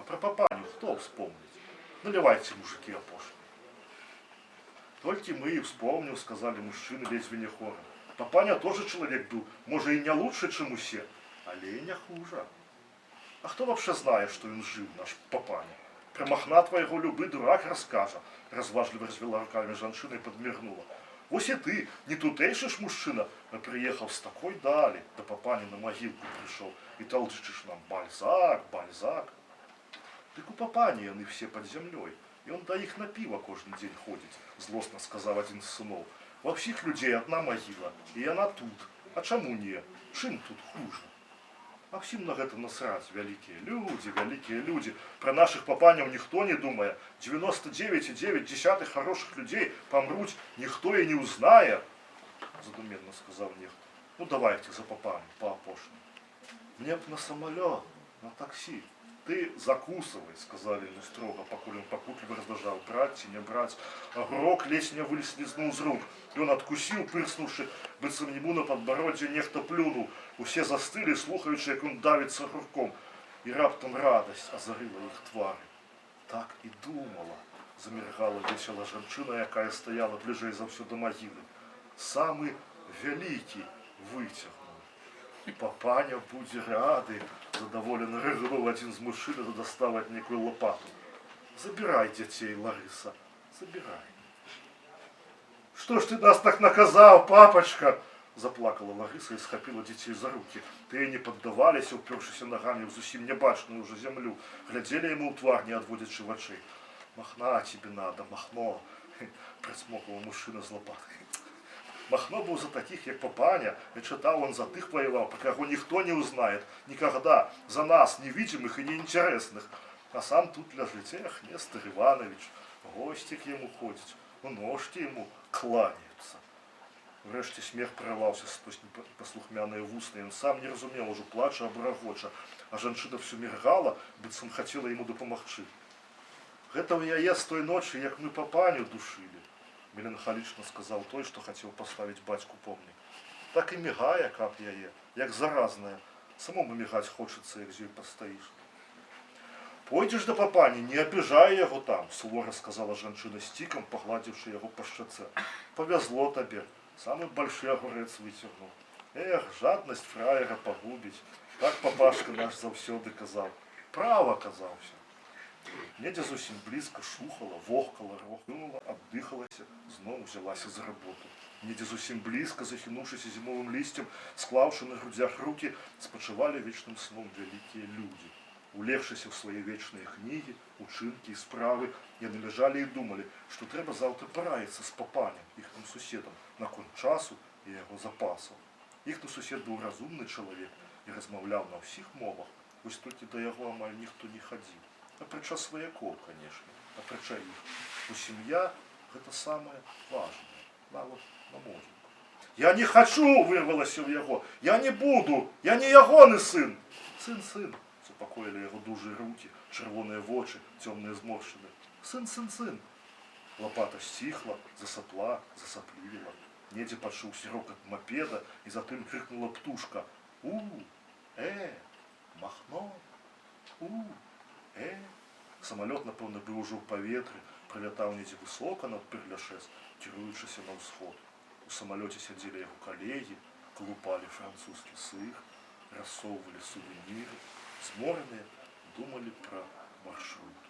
про папаню кто вспомнит? Наливайте, мужики, опошли. Только мы и вспомнил, сказали мужчины лезвия хора. Папаня тоже человек был, может и не лучше, чем усе, але и не хуже. А кто вообще знает, что он жил, наш папаня? Про мохнатого его любый дурак расскажет. Разважливо развела руками женщина и подмигнула. Вось и ты, не тутейший ж мужчина, но приехал с такой дали, да папани на могилку пришел, и толдычишь нам Бальзак, Бальзак. Дык у папани они все под землей, и он до их на пиво каждый день ходит, злостно сказал один из сынов. Во всех людей одна могила, и она тут. А чему не? Чим тут хуже? А всем на это насрать, великие люди. Про наших папанев никто не думая. 99,9 хороших людей помрут, никто и не узнает. Задуменно сказал некто. Ну давайте за папами, по опошному. Мне б на самолет, на такси. Ты закусывай, сказали ему строго, покуль он покутливо раздражал. Брать, не брать. Огурок лесня выслизнул из рук. И он откусил, пырснувши, быцем ему на подбородье нехто плюнул. Усе застыли, слухаючи, як он давится огурком. И раптом радость озарила их твари. Так и думала, замергала весела женщина, якая стояла ближе за все до могилы. Самый великий вытягнул. Папаня будь рады, задоволенно рыгнул один из мужчин и достал от некую лопату. Забирай детей, Лариса, забирай. Что ж ты нас так наказал, папочка? Заплакала Лариса и схопила детей за руки. Те не поддавались, упершись ногами в зусім небачную уже землю. Глядели ему у тварь, не отводячи в очей. Махна тебе надо, махно, присмокнул мужчина з лопатой. Махно был за таких, как папаня, и читал он за тых воевал, пока его никто не узнает, никогда, за нас, невидимых и неинтересных. А сам тут лежит, эх, Нестор Иванович, гости к ему ходят, ножки ему кланяются. Врешті смех прорвался сквозь непослухмяные вусны, и он сам не разумел уже, плача або рагоча, а женщина все мергала, быццам хотела ему допомагчы. Гэтага яе з той ночи, як мы папаню душили. Меланхолично сказал той, что хотел поставить батьку помник. Так и мигая, как яе, як заразная. Самому мигать хочется, як зей постоишь. Пойдешь до папани, не обижай его там, суворо сказала женщина с тиком, погладившая его по щеце. Повезло тебе, самый большой огурец вытянул. Эх, жадность фраера погубить. Так папашка наш завсёды казал. Право казался. Недя зусім близко шухала, вохкала, рохнула, отдыхалася, знову взялася за работу. Недя зусім близко, захинувшись зимовым листьем, склавши на грудях руки, спочивали вечным сном великие люди. Улегшися в свои вечные книги, учинки и справы, яны лежали и думали, что треба завтра пораиться с папанем, ихним суседом, наконт часу и его запасов. Ихний сусед был разумный человек и размовлял на всех мовах, ось тільки до его амаль ніхто не ходил. Апрача свояков, конечно, апрача их. Бо семья – это самое важное. Навод на музыку. Я не хочу, вырвалось у его. Я не буду. Я не ягоный сын. Сын. Запокоили его дужие руки, червоные очи, темные зморщины. Сын. Лопата стихла, засопла, засопливила. Недя почув сирок от мопеда, и затем крикнула птушка. Махно. Самолет, напевно, был уже в повітрі, прилетал недзе высоко над Перляшес, кіруючыся на ўсход. У самолете сидели его коллеги, колупали французский сыр, рассовывали сувениры, зморенные думали про маршрут.